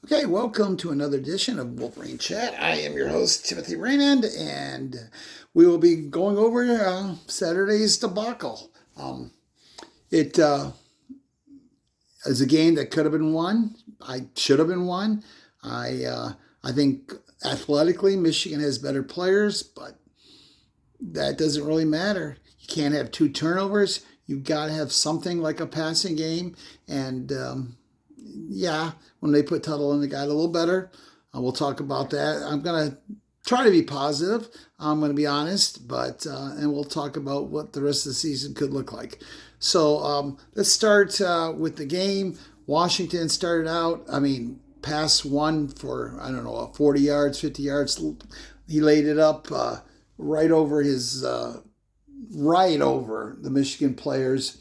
Okay, welcome to another edition of Wolverine Chat. I am your host, Timothy Raymond, and we will be going over Saturday's debacle. It is a game that could have been won. I should have been won. I think athletically, Michigan has better players, but that doesn't really matter. You can't have two turnovers. You've got to have something like a passing game, and yeah, when they put Tuttle in, they got a little better. We'll talk about that. I'm going to try to be positive. I'm going to be honest, but and we'll talk about what the rest of the season could look like. So let's start with the game. Washington started out, pass one for, I don't know, 40 yards, 50 yards. He laid it up right over his, right over the Michigan players.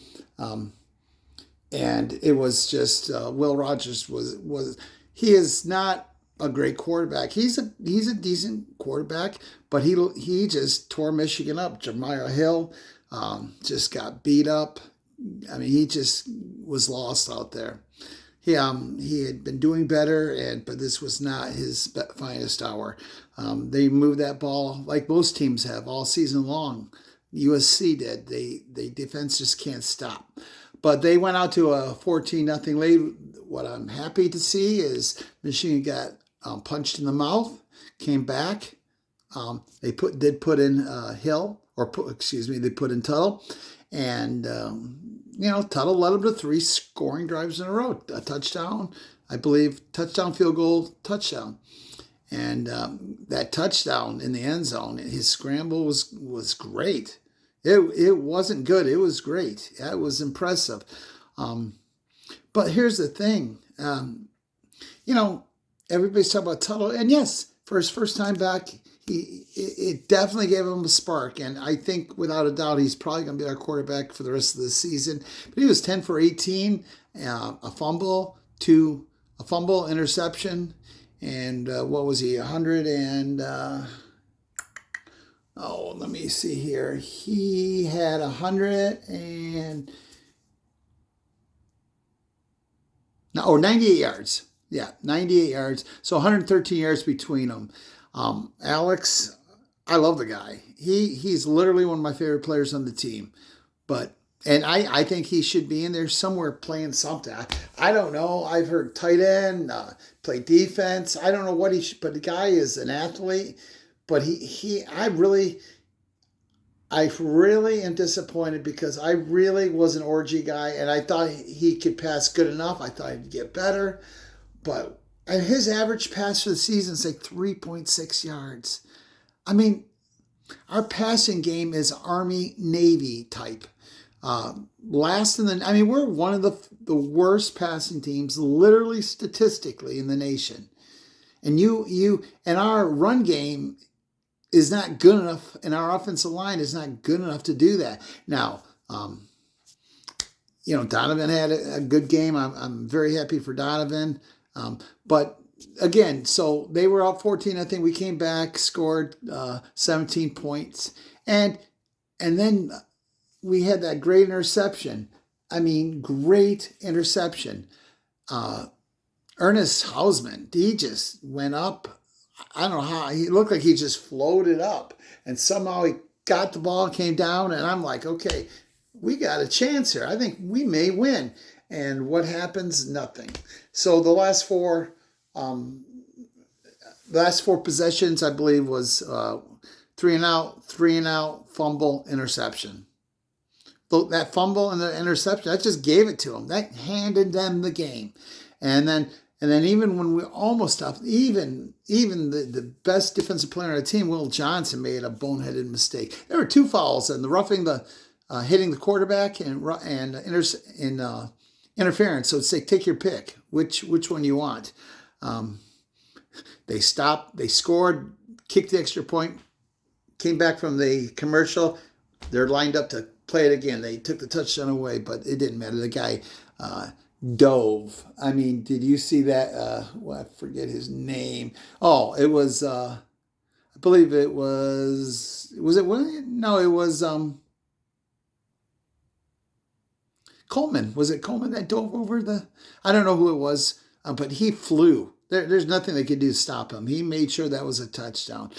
And it was just Will Rogers was he is not a great quarterback. He's a decent quarterback, but he just tore Michigan up. Jemiah Hill just got beat up. He just was lost out there. He had been doing better, but this was not his finest hour. They moved that ball like most teams have all season long. USC did. They defense just can't stop. But they went out to a 14-0 lead. What I'm happy to see is Michigan got punched in the mouth, came back. They put in Hill, they put in Tuttle, and Tuttle led them to 3 scoring drives in a row, a touchdown, I believe, touchdown, field goal, touchdown. And that touchdown in the end zone, his scramble was great. It wasn't good. It was great. It was impressive. But here's the thing. Everybody's talking about Tuttle, and yes, for his first time back, it definitely gave him a spark. And I think, without a doubt, he's probably going to be our quarterback for the rest of the season. But he was 10 for 18, a fumble, interception, and what was he? 100 and. Let me see here. He had 98 yards. Yeah, 98 yards. So 113 yards between them. Alex, I love the guy. He's literally one of my favorite players on the team. And I think he should be in there somewhere playing something. I don't know. I've heard tight end, play defense. I don't know what he should, but the guy is an athlete. But I really am disappointed because I really was an orgy guy and I thought he could pass good enough. I thought he'd get better. But his average pass for the season is like 3.6 yards. Our passing game is Army Navy type. Last in the, we're one of the worst passing teams, literally statistically, in the nation. And and our run game is not good enough, and our offensive line is not good enough to do that. Now, Donovan had a good game. I'm very happy for Donovan. But again, so they were up 14. I think we came back, scored 17 points, and then we had that great interception. Great interception. Ernest Hausman, he just went up. I don't know how. He looked like he just floated up. And somehow he got the ball and came down. And I'm like, okay, we got a chance here. I think we may win. And what happens? Nothing. So the last four possessions, I believe, was 3 and out, fumble, interception. That fumble and the interception, that just gave it to them. That handed them the game. And then even when we almost stopped, even the best defensive player on the team, Will Johnson, made a boneheaded mistake. There were 2 fouls, and the roughing hitting the quarterback and interference. So it's like, take your pick. Which one you want? They stopped. They scored, kicked the extra point, came back from the commercial. They're lined up to play it again. They took the touchdown away, but it didn't matter. The guy dove. Did you see that? I forget his name. Oh, it was, I believe it was it William? No, it was Coleman. Was it Coleman that dove over I don't know who it was, but he flew. There's nothing they could do to stop him. He made sure that was a touchdown.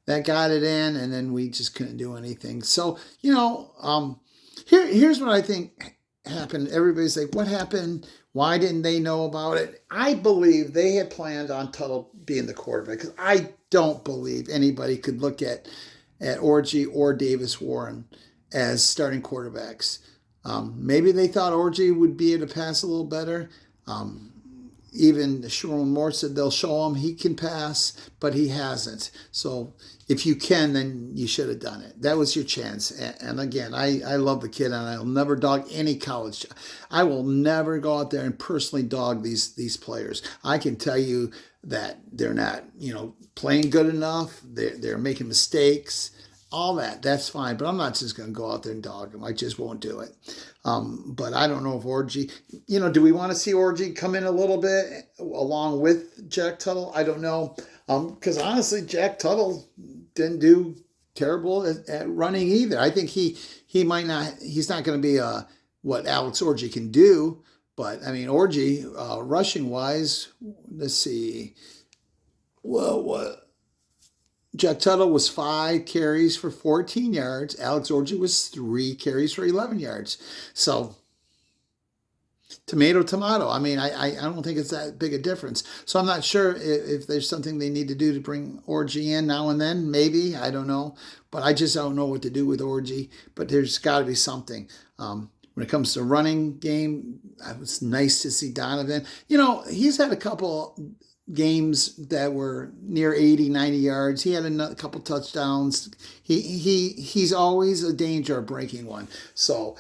That got it in, and then we just couldn't do anything. So, here's what I think happened. Everybody's like, what happened? Why didn't they know about it? I believe they had planned on Tuttle being the quarterback because I don't believe anybody could look at Orji or Davis Warren as starting quarterbacks. Maybe they thought Orji would be able to pass a little better. Even Sherman Moore said they'll show him he can pass, but he hasn't. So if you can, then you should have done it. That was your chance. And again, I love the kid, and I'll never dog any college. I will never go out there and personally dog these players. I can tell you that they're not, playing good enough. They're making mistakes. All that's fine, but I'm not just going to go out there and dog him. I just won't do it. But I don't know if Orji, do we want to see Orji come in a little bit along with Jack Tuttle? I don't know. Because honestly, Jack Tuttle didn't do terrible at running either. I think he's not going to be what Alex Orji can do. But I mean, Orji, rushing wise, let's see. Well, what? Jack Tuttle was 5 carries for 14 yards. Alex Orji was 3 carries for 11 yards. So, tomato. I mean, I don't think it's that big a difference. So I'm not sure if there's something they need to do to bring Orji in now and then. Maybe. I don't know. But I just don't know what to do with Orji. But there's got to be something. When it comes to running game, it was nice to see Donovan. He's had a couple games that were near 80, 90 yards. He had a couple touchdowns. He's always a danger of breaking one. So,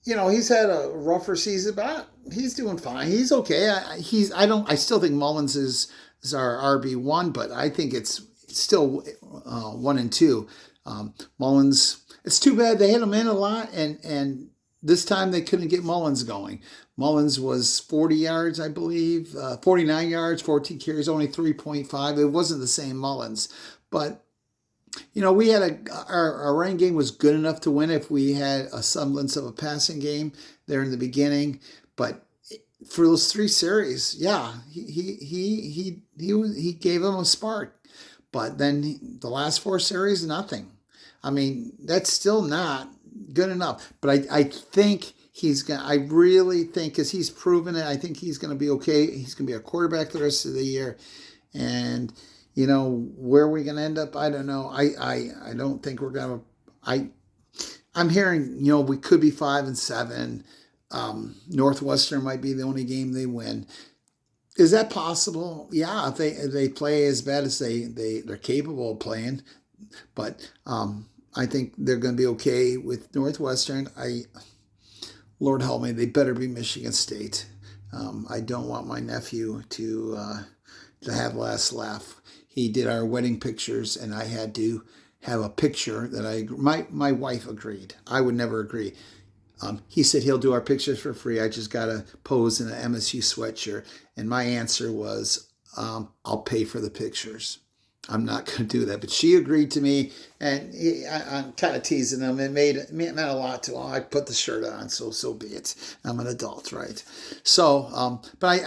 he's had a rougher season, but he's doing fine. He's okay. I still think Mullins is our RB1, but I think it's still 1 and 2. Mullins, it's too bad they hit him in a lot, and this time they couldn't get Mullins going. Mullins was 40 yards, I believe, 49 yards, 14 carries, only 3.5. It wasn't the same Mullins. But, we had our running game was good enough to win if we had a semblance of a passing game there in the beginning. But for those 3 series, yeah, he gave them a spark. But then the last 4 series, nothing. I mean, that's still not good enough. But I think I really think, because he's proven it, I think he's going to be okay. He's going to be a quarterback the rest of the year. And, where are we going to end up? I don't know. I don't think we're going to. I'm hearing, we could be 5-7. Northwestern might be the only game they win. Is that possible? Yeah, if they play as bad as they're capable of playing. But I think they're going to be okay with Northwestern. Lord help me, they better be Michigan State. I don't want my nephew to have last laugh. He did our wedding pictures, and I had to have a picture that my wife agreed. I would never agree. He said he'll do our pictures for free. I just got to pose in an MSU sweatshirt. And my answer was, I'll pay for the pictures. I'm not going to do that. But she agreed to me, and I'm kind of teasing him. It meant a lot to him. I put the shirt on, so be it. I'm an adult, right? So, but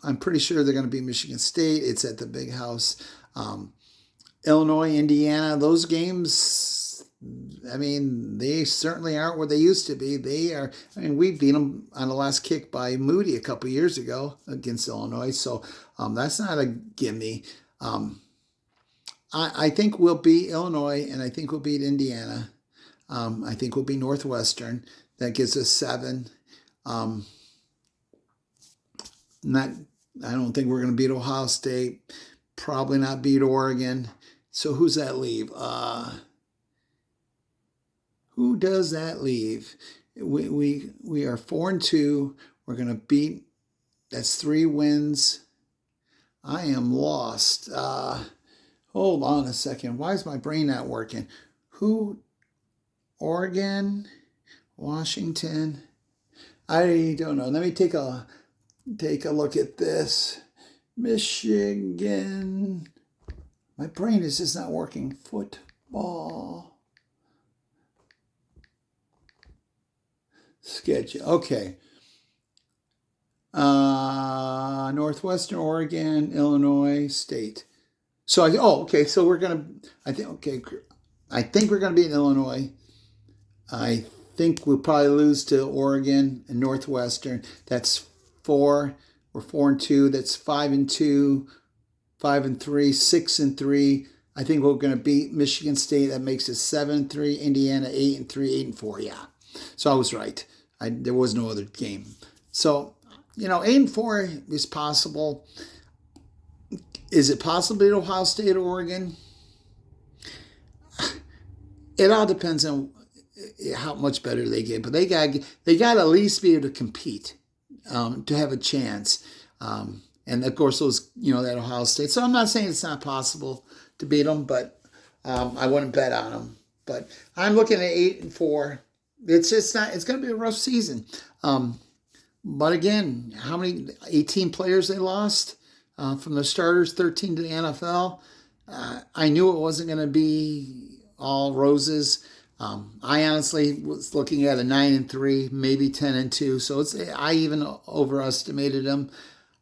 I'm pretty sure they're going to be Michigan State. It's at the Big House. Illinois, Indiana, those games, I mean, they certainly aren't what they used to be. They are. I mean, we beat them on the last kick by Moody a couple years ago against Illinois. So that's not a gimme. I think we'll beat Illinois, and I think we'll beat Indiana. I think we'll beat Northwestern. That gives us 7. I don't think we're going to beat Ohio State. Probably not beat Oregon. So who's that leave? Who does that leave? We are 4-2. We're going to beat. That's 3 wins. I am lost. Hold on a second. Why is my brain not working? Who? Oregon, Washington. I don't know. Let me take a look at this. Michigan. My brain is just not working. Football. Schedule. Okay. Northwestern Oregon, Illinois State. So okay. So we're gonna. I think okay. I think we're gonna be in Illinois. I think we'll probably lose to Oregon and Northwestern. That's 4. We're 4-2. That's 5-2, 5-3, 6-3. I think we're going to beat Michigan State. That makes it 7-3. Indiana 8-3, 8-4. Yeah. So I was right. There was no other game. So 8-4 is possible. Is it possible to beat Ohio State or Oregon? It all depends on how much better they get, but they got to at least be able to compete to have a chance. And of course, those that Ohio State. So I'm not saying it's not possible to beat them, but I wouldn't bet on them. But I'm looking at 8-4. It's just not. It's going to be a rough season. But again, how many 18 players they lost from the starters, 13 to the NFL. I knew it wasn't going to be all roses. I honestly was looking at a 9-3, maybe 10-2. So I even overestimated them.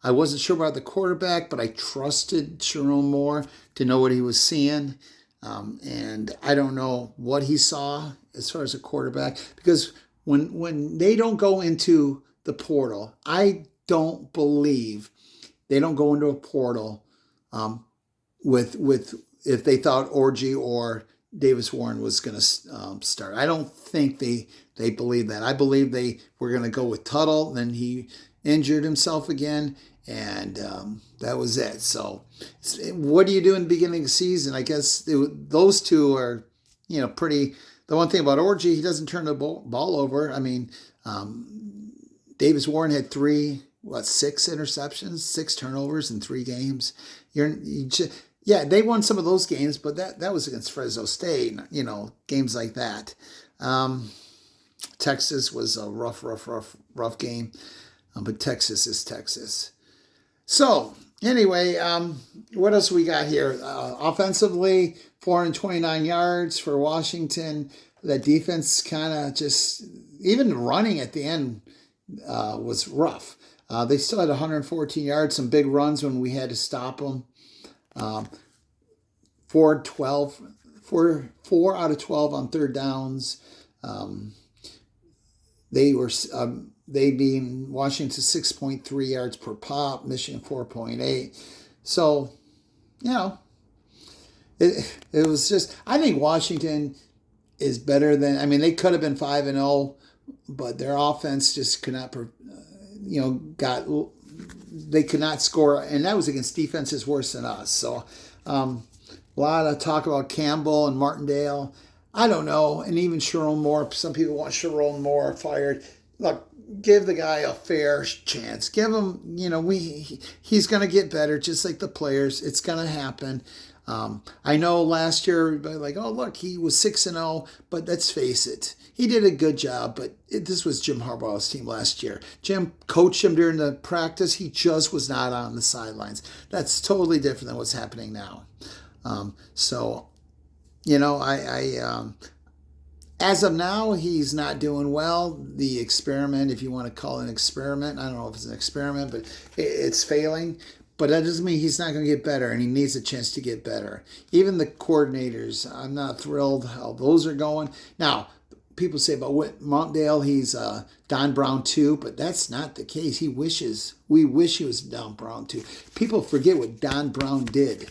I wasn't sure about the quarterback, but I trusted Sherrone Moore to know what he was seeing. And I don't know what he saw as far as a quarterback, because when they don't go into the portal, I don't believe they don't go into a portal with if they thought Orji or Davis Warren was going to start. I don't think they believe that. I believe they were going to go with Tuttle. Then he injured himself again, and that was it. So what do you do in the beginning of the season? I guess those two are, pretty. The one thing about Orji, he doesn't turn the ball over. I mean, Davis Warren had 6 interceptions, 6 turnovers in 3 games. Yeah, they won some of those games, but that was against Fresno State, games like that. Texas was a rough game, but Texas is Texas. So, anyway, what else we got here? Offensively, 429 yards for Washington. That defense kind of just, even running at the end was rough. They still had 114 yards, some big runs when we had to stop them. 4 out of 12 on third downs. They being Washington 6.3 yards per pop, Michigan 4.8. So, it was just, I think Washington is better than, they could have been 5-0, but their offense just could not, they could not score, and that was against defenses worse than us. So, a lot of talk about Campbell and Martindale. I don't know, and even Sherrone Moore. Some people want Sherrone Moore fired. Look, give the guy a fair chance. Give him, he's going to get better, just like the players. It's going to happen. I know last year everybody like, oh look, he was 6-0, but let's face it, he did a good job. But this was Jim Harbaugh's team last year. Jim coached him during the practice. He just was not on the sidelines. That's totally different than what's happening now. As of now, he's not doing well. The experiment, if you want to call it an experiment, I don't know if it's an experiment, but it's failing. But that doesn't mean he's not going to get better, and he needs a chance to get better. Even the coordinators, I'm not thrilled how those are going. Now, people say about Whit Martindale, he's Don Brown too, but that's not the case. We wish he was Don Brown too. People forget what Don Brown did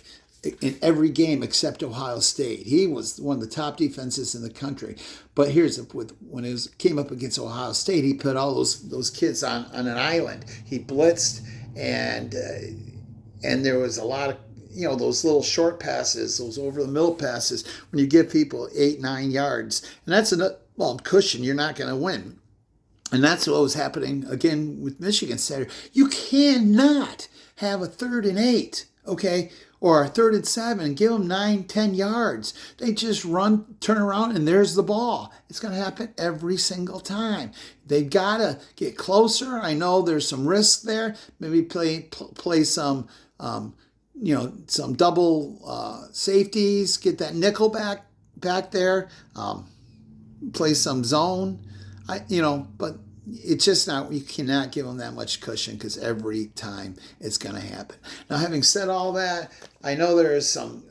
in every game except Ohio State. He was one of the top defenses in the country. But when it came up against Ohio State, he put all those kids on an island. He blitzed, and there was a lot of those little short passes, those over the middle passes. When you give people 8-9 yards, and that's cushion, you're not going to win. And that's what was happening again with Michigan Saturday. You cannot have a 3rd and 8, okay, or a 3rd and 7, and give them 9-10 yards. They just run, turn around, and there's the ball. It's going to happen every single time. They've got to get closer. I know there's some risk there. Maybe play some, some double safeties. Get that nickel back there. Play some zone. But it's just not, you cannot give them that much cushion because every time it's going to happen. Now, having said all that, I know there is some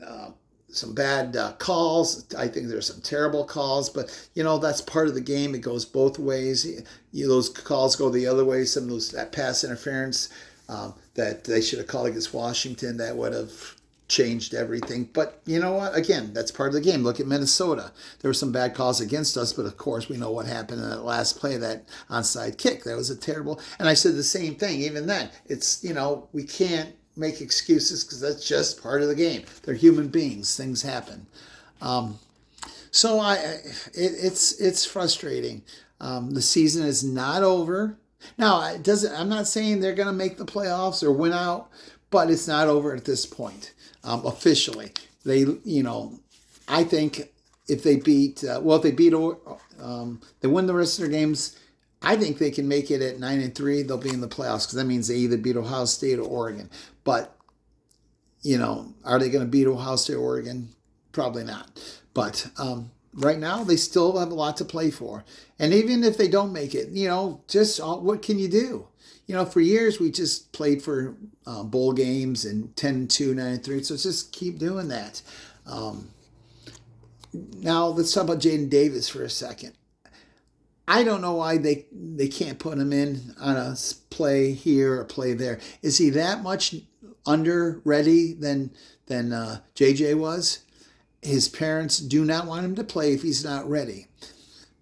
bad calls. I think there's some terrible calls, but that's part of the game. It goes both ways. Those calls go the other way. Some of that pass interference that they should have called against Washington, that would have changed everything. But you know what? Again, that's part of the game. Look at Minnesota. There were some bad calls against us, but of course we know what happened in that last play, that onside kick. That was a terrible. And I said the same thing. Even then, it's we can't make excuses because that's just part of the game. They're human beings. Things happen. So it's frustrating. The season is not over. Now, I'm not saying they're going to make the playoffs or win out, but it's not over at this point. Officially, I think if they beat, they win the rest of their games. I think they can make it at 9-3. They'll be in the playoffs because that means they either beat Ohio State or Oregon. But are they going to beat Ohio State or Oregon? Probably not. But right now they still have a lot to play for. And even if they don't make it, what can you do? For years we just played for bowl games and 10-2, 9-3. So just keep doing that. Now let's talk about Jaden Davis for a second. I don't know why they can't put him in on a play here or play there. Is he that much under ready than JJ was? His parents do not want him to play if he's not ready.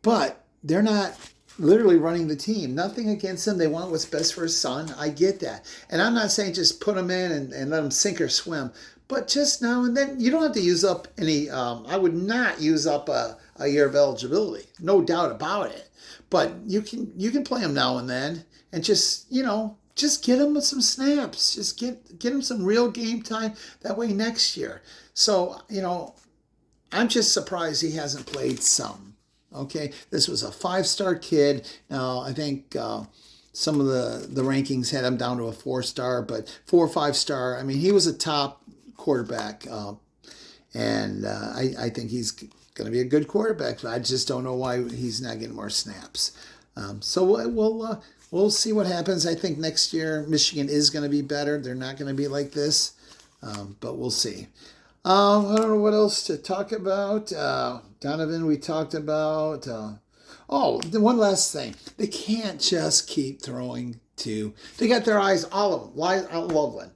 But they're not literally running the team. Nothing against him. They want what's best for his son. I get that. And I'm not saying just put him in and let him sink or swim. But just now and then, you don't have to use up any, I would not use up a year of eligibility. No doubt about it. But you can play him now and then and just get him some snaps. Just get him some real game time. That way next year. So, I'm just surprised he hasn't played some. Okay, this was a 5-star kid. Now, I think some of the rankings had him down to a 4-star, but 4 or 5-star. I mean, he was a top quarterback, and I think he's going to be a good quarterback. I just don't know why he's not getting more snaps. So we'll see what happens. I think next year Michigan is going to be better. They're not going to be like this, but we'll see. I don't know what else to talk about. Donovan, we talked about. The one last thing. They can't just keep throwing to. They got their eyes, all of them, Loveland.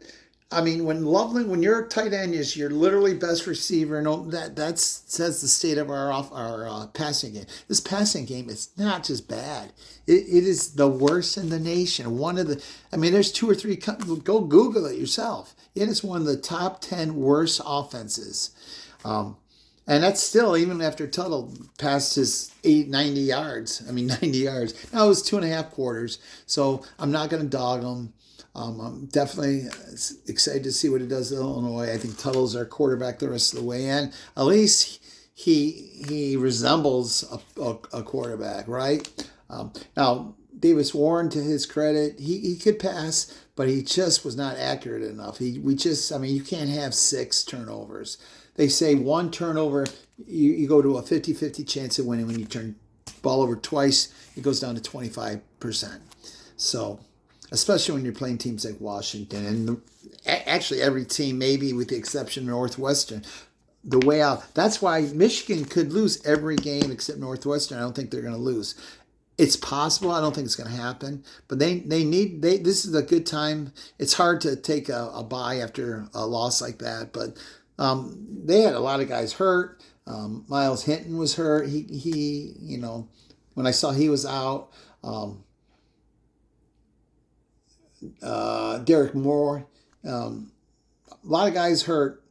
I mean, when your tight end is your literally best receiver, that says the state of our passing game. This passing game is not just bad. It is the worst in the nation. There's 2 or 3. Go Google it yourself. It is one of the top 10 worst offenses. And that's still, even after Tuttle passed his 90 yards. 90 yards. Now it was 2.5 quarters. So I'm not going to dog him. I'm definitely excited to see what he does in Illinois. I think Tuttle's our quarterback the rest of the way in. At least he resembles a quarterback, right? Now, Davis Warren, to his credit, he could pass, but he just was not accurate enough. You can't have 6 turnovers. They say 1 turnover, you go to a 50-50 chance of winning. When you turn the ball over twice, it goes down to 25%. So, especially when you're playing teams like Washington and actually every team, maybe with the exception of Northwestern, the way out. That's why Michigan could lose every game except Northwestern. I don't think they're going to lose. It's possible. I don't think it's going to happen. But this is a good time. It's hard to take a bye after a loss like that. But they had a lot of guys hurt. Miles Hinton was hurt. He when I saw he was out. Derek Moore, a lot of guys hurt.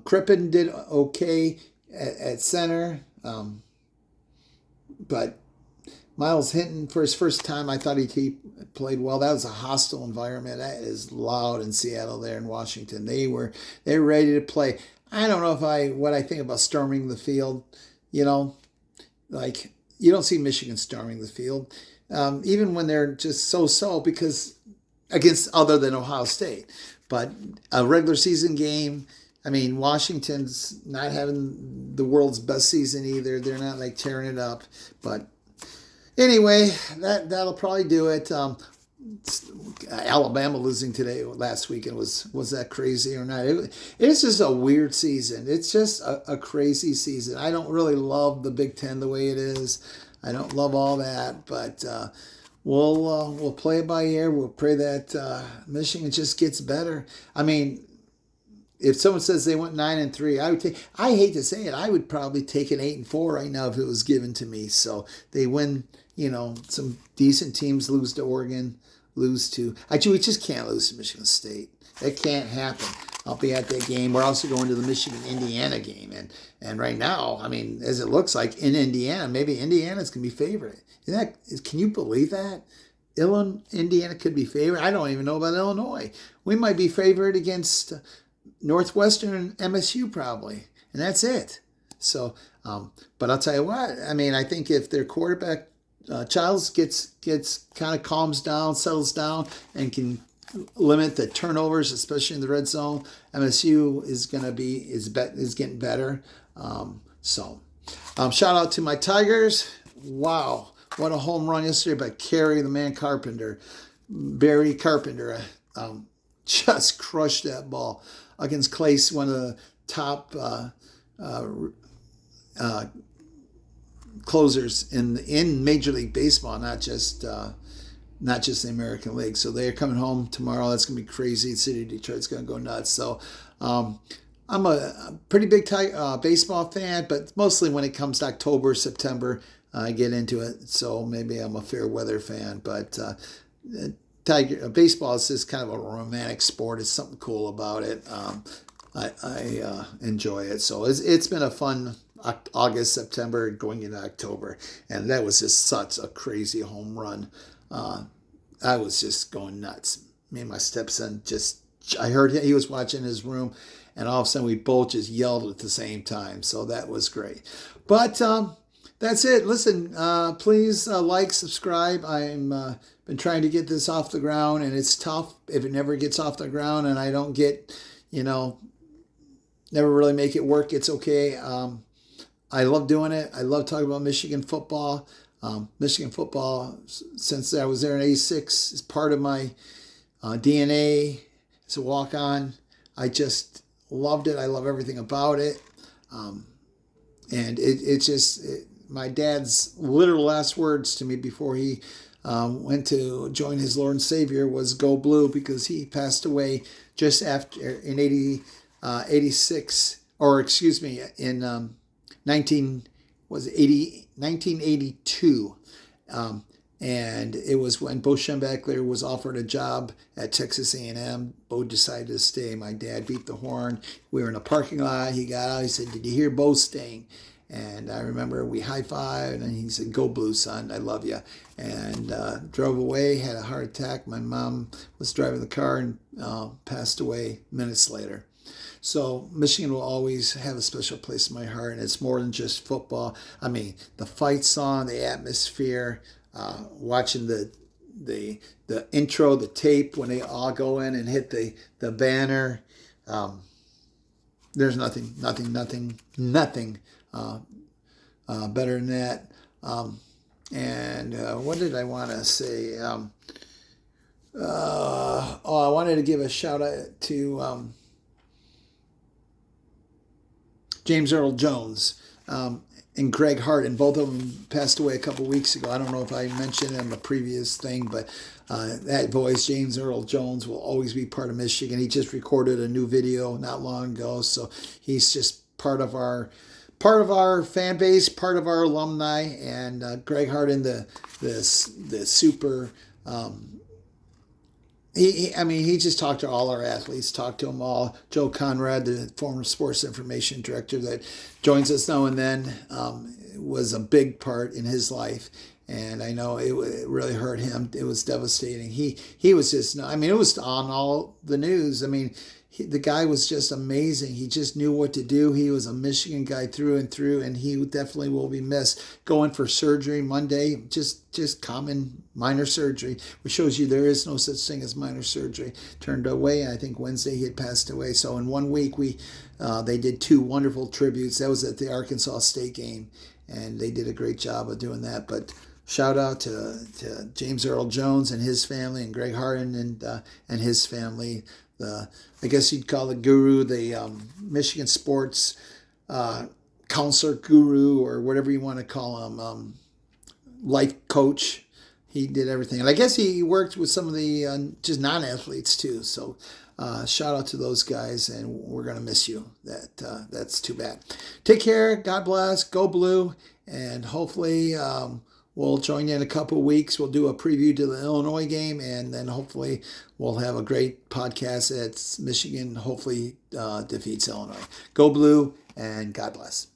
Crippen did okay at center, but Miles Hinton, for his first time, I thought he played well. That was a hostile environment. That is loud in Seattle there in Washington. They're ready to play. I don't know what I think about storming the field. You don't see Michigan storming the field, even when they're just so because. Against other than Ohio State. But a regular season game, Washington's not having the world's best season either. They're not tearing it up. But Anyway, that'll probably do it. Alabama losing today last weekend was that crazy or not? It's just a weird season. It's just a crazy season. I don't really love the Big Ten the way it is. I don't love all that, but we'll play it by ear. We'll pray that Michigan just gets better. I mean, if someone says they went 9-3, I would take. I hate to say it, I would probably take an 8-4 right now if it was given to me. So they win. Some decent teams lose to Oregon, lose to. Actually, we just can't lose to Michigan State. That can't happen. I'll be at that game. We're also going to the Michigan-Indiana game, and right now, I mean, as it looks like in Indiana, maybe Indiana's gonna be favorite. Can you believe that? Indiana could be favored. I don't even know about Illinois. We might be favored against Northwestern and MSU probably, and that's it. So, but I'll tell you what. I mean, I think if their quarterback Childs gets kind of calms down, settles down, and can limit the turnovers, especially in the red zone, MSU is getting better. Shout out to my Tigers. Wow, what a home run yesterday by Barry Carpenter. Just crushed that ball against Clace, one of the top closers in Major League Baseball, not just the American League. So they're coming home tomorrow. That's gonna be crazy. The city of Detroit's gonna go nuts. So I'm a pretty big baseball fan, but mostly when it comes to October, September, I get into it. So maybe I'm a fair weather fan, but baseball is just kind of a romantic sport. It's something cool about it. I enjoy it. So it's been a fun August, September, going into October, and that was just such a crazy home run. I was just going nuts. Me and my stepson I heard he was watching in his room, and all of a sudden we both just yelled at the same time. So that was great. But that's it. Listen, please like, subscribe. I'm been trying to get this off the ground, and it's tough if it never gets off the ground, and I don't get, never really make it work. It's okay. I love doing it. I love talking about Michigan football. Michigan football, since I was there in '86, is part of my DNA. It's a walk-on. I just loved it. I love everything about it. And my dad's literal last words to me before he went to join his Lord and Savior was "Go Blue," because he passed away just after in 86, or excuse me, in 1982. And it was when Bo Schembechler was offered a job at Texas A&M. Bo decided to stay. My dad beat the horn. We were in a parking lot. He got out. He said, "Did you hear Bo staying?" And I remember we high-fived, and he said, "Go Blue, son. I love you." And drove away, had a heart attack. My mom was driving the car and passed away minutes later. So Michigan will always have a special place in my heart, and it's more than just football. I mean, the fight song, the atmosphere, watching the intro, the tape when they all go in and hit the banner. There's nothing better than that. And what did I want to say? I wanted to give a shout out to James Earl Jones and Greg Hart, and both of them passed away a couple weeks ago. I don't know if I mentioned it in the previous thing, but that voice, James Earl Jones, will always be part of Michigan. He just recorded a new video not long ago, so he's just part of our fan base, part of our alumni. And Greg Hart and the super. He just talked to all our athletes, talked to them all. Joe Conrad, the former sports information director that joins us now and then, was a big part in his life. And I know it really hurt him. It was devastating. He was just, it was on all the news. The guy was just amazing. He just knew what to do. He was a Michigan guy through and through, and he definitely will be missed. Going for surgery Monday, just common minor surgery, which shows you there is no such thing as minor surgery. Turned away, and I think Wednesday he had passed away. So in 1 week, they did 2 wonderful tributes. That was at the Arkansas State game, and they did a great job of doing that. But shout out to James Earl Jones and his family, and Greg Harden and his family. I guess you'd call the guru, the Michigan sports counselor guru, or whatever you want to call him, life coach. He did everything, and I guess he worked with some of the just non-athletes too. So shout out to those guys, and we're gonna miss you. That's too bad. Take care. God bless. Go Blue, and hopefully we'll join you in a couple of weeks. We'll do a preview to the Illinois game, and then hopefully we'll have a great podcast as Michigan hopefully defeats Illinois. Go Blue, and God bless.